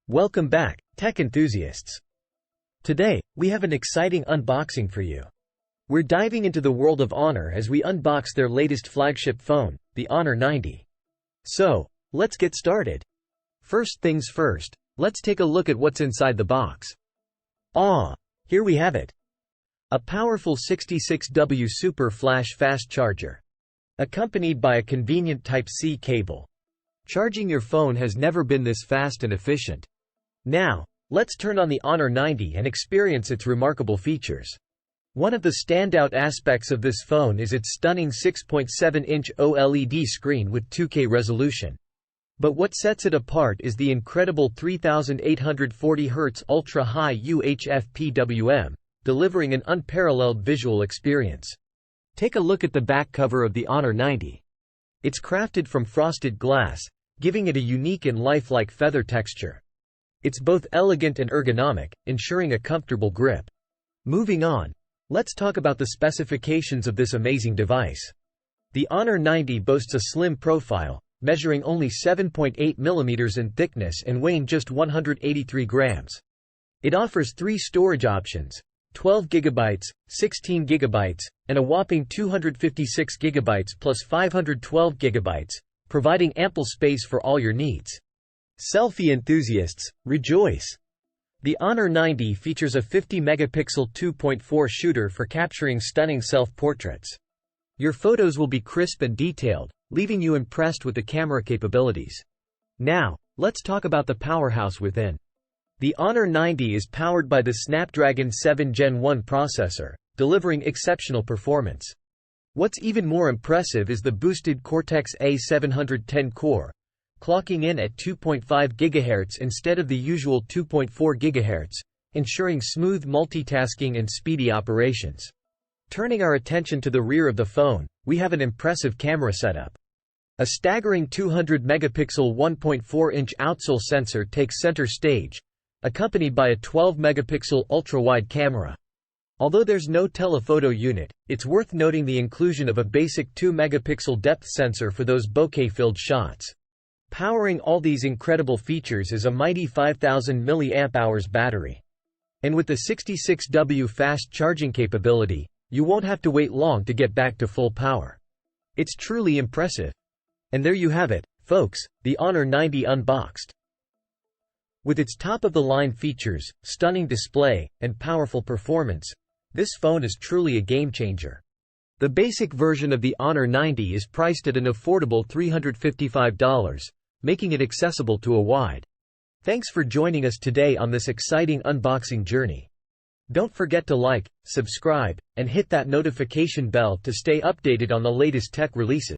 Welcome back, tech enthusiasts. Today, we have an exciting unboxing for you. We're diving into the world of Honor as we unbox their latest flagship phone, the Honor 90. So, let's get started. First things first, let's take a look at what's inside the box. Here we have it. A powerful 66W Super Flash Fast Charger, accompanied by a convenient Type-C cable. Charging your phone has never been this fast and efficient. Now, let's turn on the Honor 90 and experience its remarkable features. One of the standout aspects of this phone is its stunning 6.7-inch OLED screen with 2K resolution. But what sets it apart is the incredible 3840 Hz ultra-high UHF PWM, delivering an unparalleled visual experience. Take a look at the back cover of the Honor 90. It's crafted from frosted glass, giving it a unique and lifelike feather texture. It's both elegant and ergonomic, ensuring a comfortable grip. Moving on, let's talk about the specifications of this amazing device. The Honor 90 boasts a slim profile, measuring only 7.8 mm in thickness and weighing just 183 grams. It offers 3 storage options: 12 GB, 16 GB, and a whopping 256 GB plus 512 GB, providing ample space for all your needs. Selfie enthusiasts, rejoice! The Honor 90 features a 50-megapixel 2.4 shooter for capturing stunning self-portraits. Your photos will be crisp and detailed, leaving you impressed with the camera capabilities. Now, let's talk about the powerhouse within. The Honor 90 is powered by the Snapdragon 7 Gen 1 processor, delivering exceptional performance. What's even more impressive is the boosted Cortex-A710 core, clocking in at 2.5 GHz instead of the usual 2.4 GHz, ensuring smooth multitasking and speedy operations. Turning our attention to the rear of the phone, we have an impressive camera setup. A staggering 200-megapixel 1.4-inch outsole sensor takes center stage, accompanied by a 12-megapixel ultra-wide camera. Although there's no telephoto unit, it's worth noting the inclusion of a basic 2-megapixel depth sensor for those bokeh-filled shots. Powering all these incredible features is a mighty 5000 mAh battery. And with the 66W fast charging capability, you won't have to wait long to get back to full power. It's truly impressive. And there you have it, folks, the Honor 90 unboxed. With its top-of-the-line features, stunning display, and powerful performance, this phone is truly a game-changer. The basic version of the Honor 90 is priced at an affordable $355, making it accessible to a wide. Thanks for joining us today on this exciting unboxing journey. Don't forget to like, subscribe, and hit that notification bell to stay updated on the latest tech releases.